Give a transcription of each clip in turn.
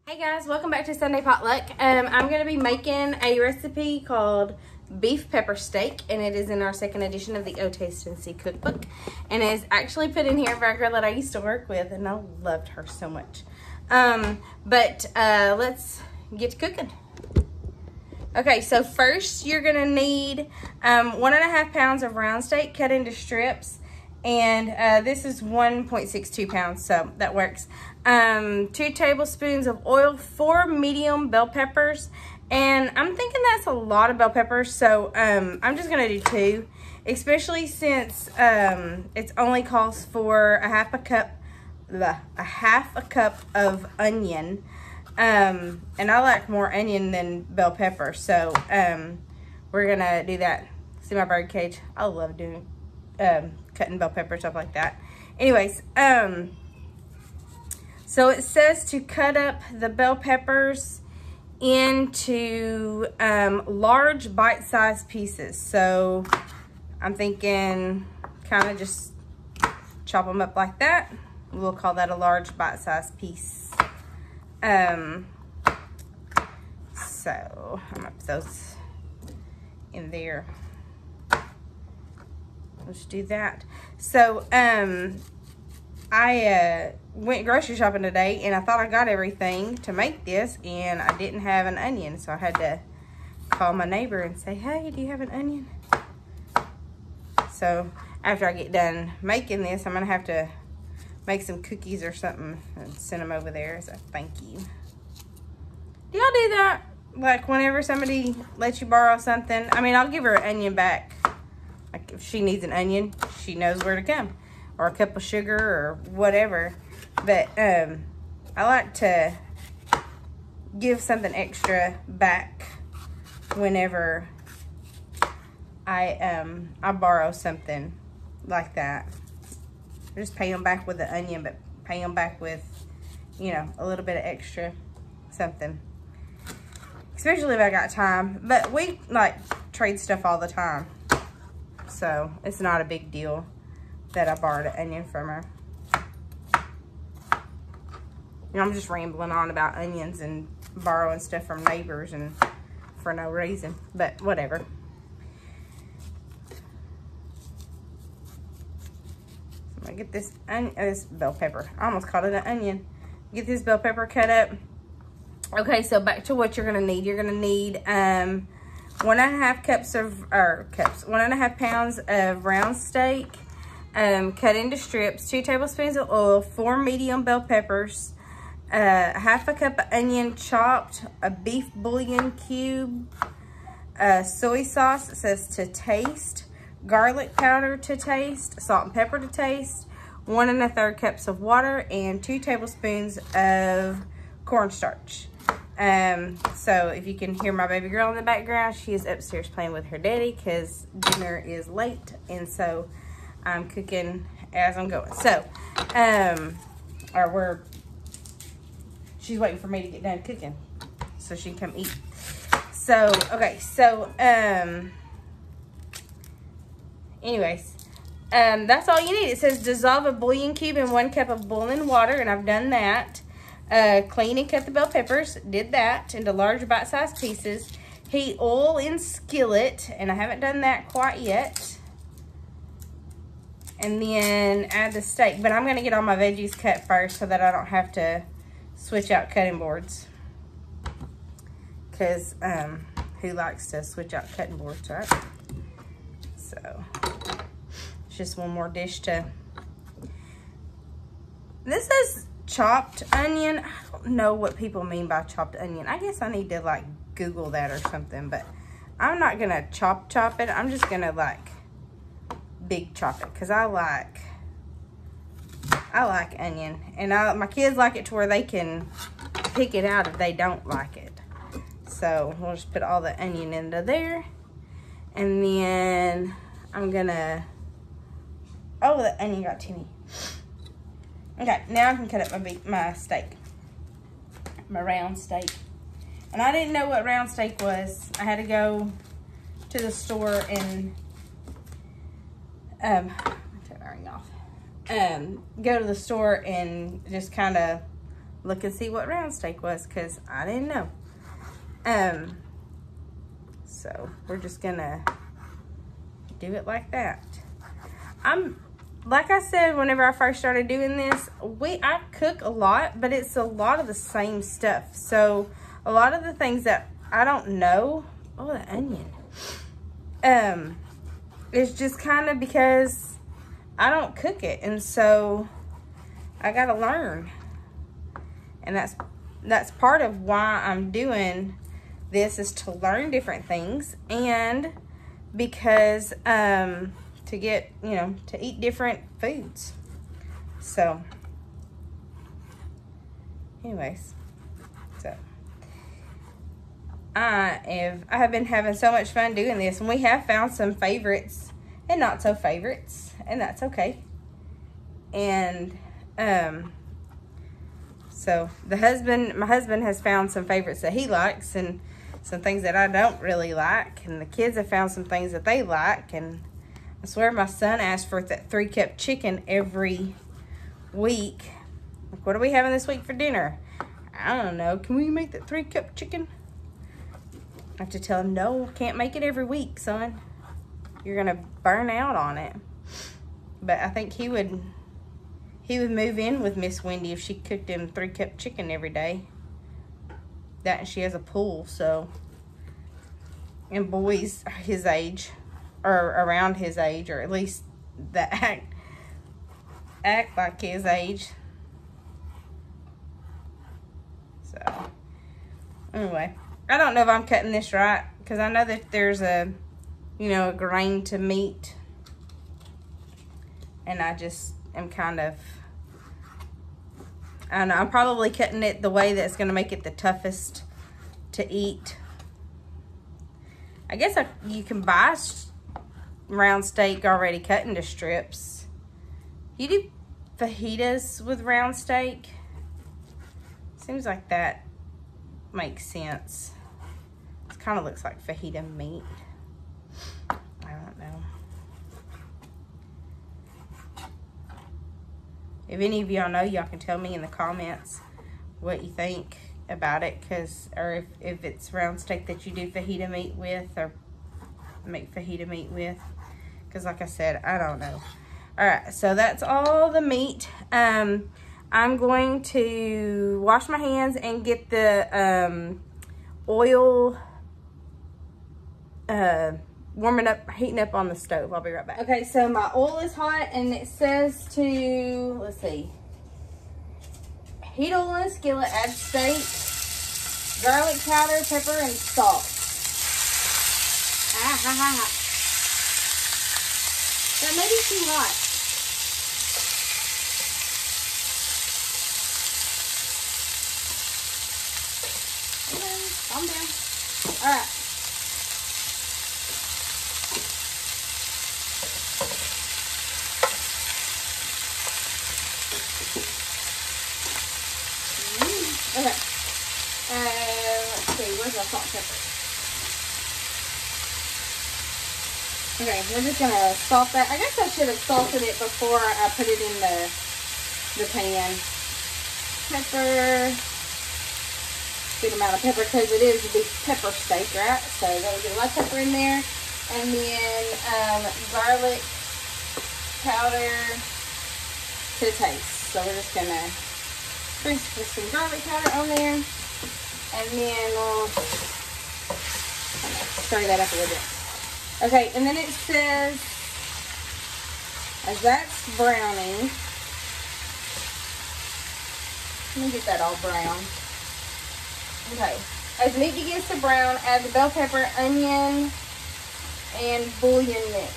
Hey guys, welcome back to Sunday Potluck. I'm going to be making a recipe called beef pepper steak, and it is in our second edition of the O Taste and See cookbook, and it's actually put in here by a girl that I used to work with, and I loved her so much. Let's get to cooking. Okay, so first you're going to need 1.5 pounds of round steak cut into strips, and this is 1.62 pounds, so that works. 2 tablespoons of oil, 4 medium bell peppers, and I'm thinking that's a lot of bell peppers, so I'm just gonna do 2, especially since it only calls for a half a cup of onion, and I like more onion than bell pepper, so we're gonna do that. See my bird cage? I love doing cutting bell pepper, stuff like that. Anyways, so it says to cut up the bell peppers into large bite-sized pieces. So I'm thinking kind of just chop them up like that. We'll call that a large bite-sized piece. So I'm gonna put those in there. Let's do that. So I went grocery shopping today, and I thought I got everything to make this, and I didn't have an onion, so I had to call my neighbor and say, hey, do you have an onion? So after I get done making this, I'm gonna have to make some cookies or something and send them over there as a thank you. Do y'all do that? Like whenever somebody lets you borrow something? I mean, I'll give her an onion back. Like if she needs an onion, she knows where to come. Or a cup of sugar or whatever. But I like to give something extra back whenever I borrow something like that. Just pay them back with the onion, but pay them back with, you know, a little bit of extra something. Especially if I got time. But we like trade stuff all the time, so it's not a big deal that I borrowed an onion from her. You know, I'm just rambling on about onions and borrowing stuff from neighbors and for no reason, but whatever. I'm gonna get this this bell pepper. I almost called it an onion. Get this bell pepper cut up. Okay, so back to what you're gonna need. You're gonna need 1.5 pounds of round steak, cut into strips, 2 tablespoons of oil, 4 medium bell peppers, half a cup of onion chopped, a beef bouillon cube, soy sauce, it says to taste, garlic powder to taste, salt and pepper to taste, 1 1/3 cups of water, and 2 tablespoons of cornstarch. So if you can hear my baby girl in the background, she is upstairs playing with her daddy because dinner is late, and so I'm cooking as I'm going. So, she's waiting for me to get done cooking so she can come eat. So, okay, so, anyways, that's all you need. It says dissolve a bouillon cube in 1 cup of boiling water, and I've done that. Clean and cut the bell peppers, did that, into large bite-sized pieces. Heat oil in skillet, and I haven't done that quite yet. And then add the steak, but I'm going to get all my veggies cut first so that I don't have to switch out cutting boards. Because who likes to switch out cutting boards, right? So it's just one more dish to... This is chopped onion. I don't know what people mean by chopped onion. I guess I need to like Google that or something, but I'm not going to chop it. I'm just going to like big chop it because I like onion, and my kids like it to where they can pick it out if they don't like it. So we'll just put all the onion into there, and then I'm gonna, oh, the onion got to me. Okay, now I can cut up my steak, my round steak. And I didn't know what round steak was. I had to go to the store and turn my ring off. Go to the store and just kind of look and see what round steak was, because I didn't know. So we're just gonna do it like that. Like I said, whenever I first started doing this, I cook a lot, but it's a lot of the same stuff. So a lot of the things that I don't know, oh, the onion, it's just kind of because I don't cook it, and so I gotta learn. And that's part of why I'm doing this, is to learn different things, and because to get, to eat different foods. So anyways, so I have been having so much fun doing this, and we have found some favorites and not so favorites, and that's okay. And so my husband has found some favorites that he likes, and some things that I don't really like, and the kids have found some things that they like. And I swear my son asked for that 3-cup chicken every week. Like, what are we having this week for dinner? I don't know. Can we make that 3-cup chicken? I have to tell him, no, can't make it every week, son. You're gonna burn out on it. But I think he would move in with Miss Wendy if she cooked him 3-cup chicken every day. That, and she has a pool, so. And boys his age, or around his age, or at least that act like his age. So anyway, I don't know if I'm cutting this right, because I know that there's a grain to meat, and I just am kind of, I don't know, I'm probably cutting it the way that's going to make it the toughest to eat. I guess you can buy round steak already cut into strips. You do fajitas with round steak? Seems like that makes sense. It kind of looks like fajita meat. I don't know. If any of y'all know, y'all can tell me in the comments what you think about it, or if it's round steak that you do fajita meat with, or make fajita meat with, because like I said, I don't know. All right, so that's all the meat. I'm going to wash my hands and get the oil heating up on the stove. I'll be right back. Okay, so my oil is hot, and it says to, let's see, heat oil in a skillet, add steak, garlic powder, pepper, and salt. That may be too hot. Okay, calm down. All right. Okay. Let's see, where's our salt and pepper? Okay, we're just gonna salt that. I guess I should have salted it before I put it in the pan. Pepper. Good amount of pepper, because it is a big pepper steak, right? So gotta get a lot of pepper in there. And then garlic powder to the taste. So we're just gonna put some garlic powder on there, and then we'll stir that up a little bit. Okay, and then it says, as that's browning, let me get that all brown. Okay, as meat begins to brown, add the bell pepper, onion, and bouillon mix.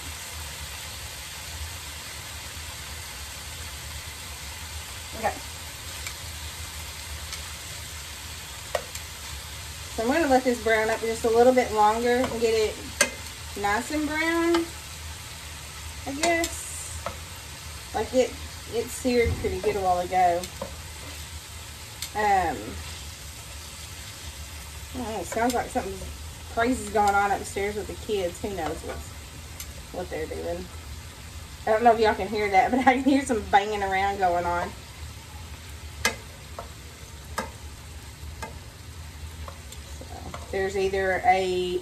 Okay. So I'm going to let this brown up just a little bit longer and get it nice and brown, I guess. Like it seared pretty good a while ago. I don't know, it sounds like something crazy's going on upstairs with the kids. Who knows what they're doing. I don't know if y'all can hear that, but I can hear some banging around going on. there's either a,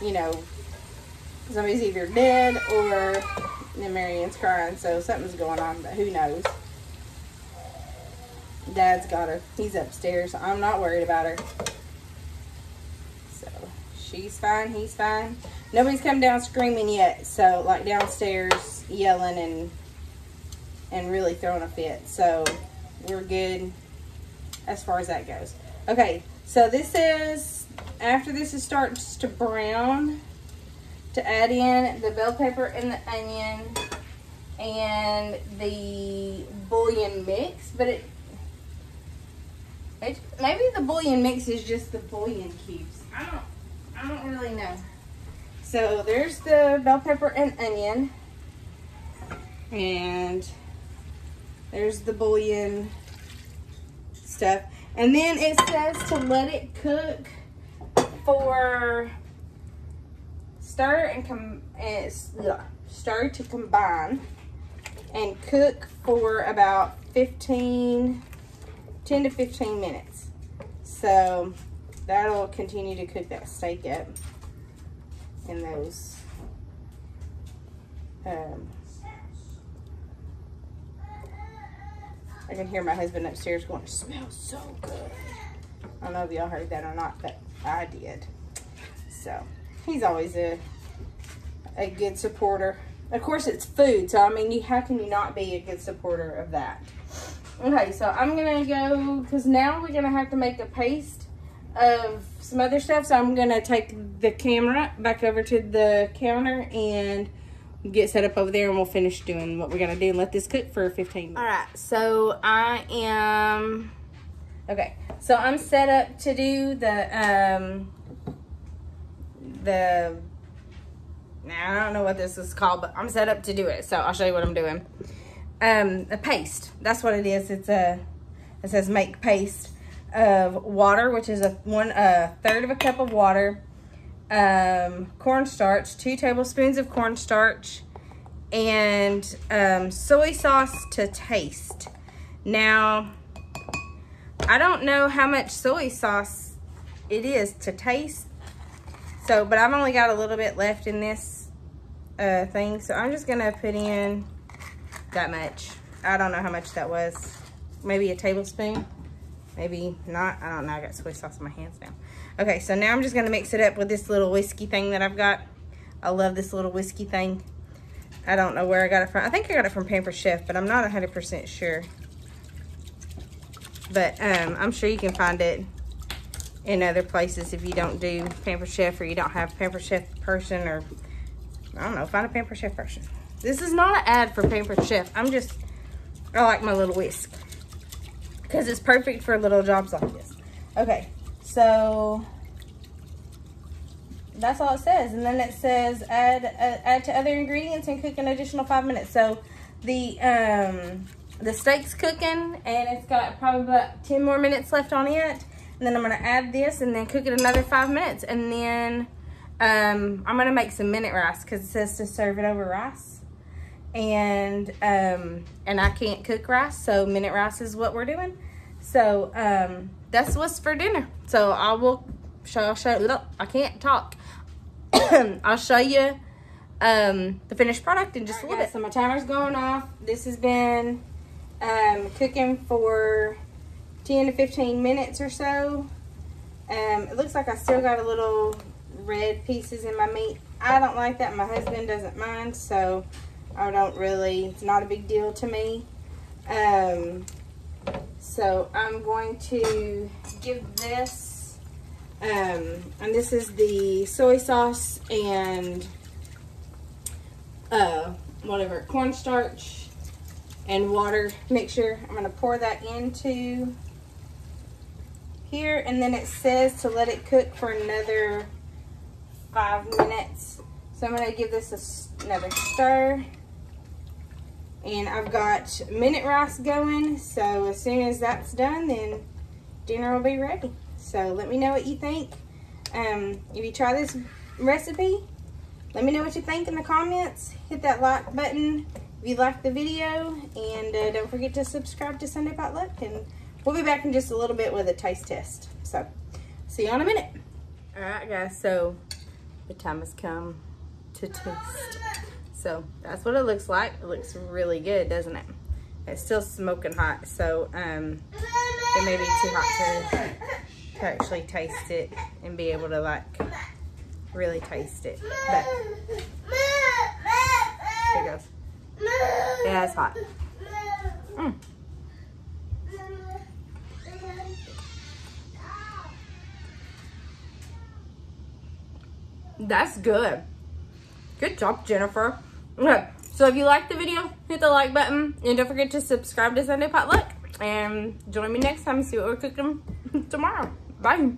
you know, somebody's either dead or then Marianne's crying, so something's going on, but who knows. Dad's got her. He's upstairs. I'm not worried about her. So, she's fine. He's fine. Nobody's come down screaming yet, so, like, downstairs yelling and really throwing a fit. So, we're good as far as that goes. Okay, so this is, after this starts to brown, to add in the bell pepper and the onion and the bouillon mix, but maybe the bouillon mix is just the bouillon cubes. I don't really know. So there's the bell pepper and onion, and there's the bouillon stuff, and then it says to let it cook for stir to combine and cook for about 10 to 15 minutes. So that'll continue to cook that steak up in those I can hear my husband upstairs going, "It smells so good." I don't know if y'all heard that or not, but I did. So he's always a good supporter. Of course, it's food, so I mean, how can you not be a good supporter of that? Okay, so I'm gonna go, because now we're gonna have to make a paste of some other stuff. So I'm gonna take the camera back over to the counter and get set up over there, and we'll finish doing what we're gonna do and let this cook for 15 minutes. All right, so I'm set up to do I don't know what this is called, but I'm set up to do it. So I'll show you what I'm doing. A paste. That's what it is. It says make paste of water, which is a third of a cup of water, cornstarch, 2 tablespoons of cornstarch, and soy sauce to taste. Now, I don't know how much soy sauce it is to taste. So, but I've only got a little bit left in this thing, so I'm just gonna put in that much. I don't know how much that was. Maybe a tablespoon, maybe not. I don't know. I got soy sauce in my hands now. Okay, so now I'm just gonna mix it up with this little whiskey thing that I've got. I love this little whiskey thing. I don't know where I got it from. I think I got it from Pampered Chef, but I'm not 100% sure. But I'm sure you can find it in other places if you don't do Pampered Chef, or you don't have Pampered Chef person, or I don't know, find a Pampered Chef person. This is not an ad for Pampered Chef. I like my little whisk because it's perfect for little jobs like this. Okay, so that's all it says, and then it says add to other ingredients and cook an additional 5 minutes. So the steak's cooking, and it's got probably about 10 more minutes left on it. And then I'm gonna add this and then cook it another 5 minutes. And then I'm gonna make some minute rice because it says to serve it over rice. And I can't cook rice, so minute rice is what we're doing. So that's what's for dinner. So I'll show I can't talk. I'll show you the finished product in just a little bit. So my timer's going off. This has been cooking for 10 to 15 minutes or so. It looks like I still got a little red pieces in my meat. I don't like that. My husband doesn't mind, so I don't really, it's not a big deal to me. So I'm going to give this, and this is the soy sauce and cornstarch and water mixture. I'm gonna pour that into here, and then it says to let it cook for another 5 minutes. So I'm gonna give this another stir, and I've got minute rice going, so as soon as that's done, then dinner will be ready. So let me know what you think. If you try this recipe, let me know what you think in the comments. Hit that like button if you liked the video, and don't forget to subscribe to Sunday Potluck, and we'll be back in just a little bit with a taste test. So see you in a minute. All right, guys, so the time has come to taste. So that's what it looks like. It looks really good, doesn't it? It's still smoking hot, so it may be too hot to actually taste it and be able to like really taste it. But here it goes. Yeah, it's hot. That's good. Good job, Jennifer. Okay, so if you liked the video, hit the like button. And don't forget to subscribe to Sunday Potluck. And join me next time to see what we're cooking tomorrow. Bye.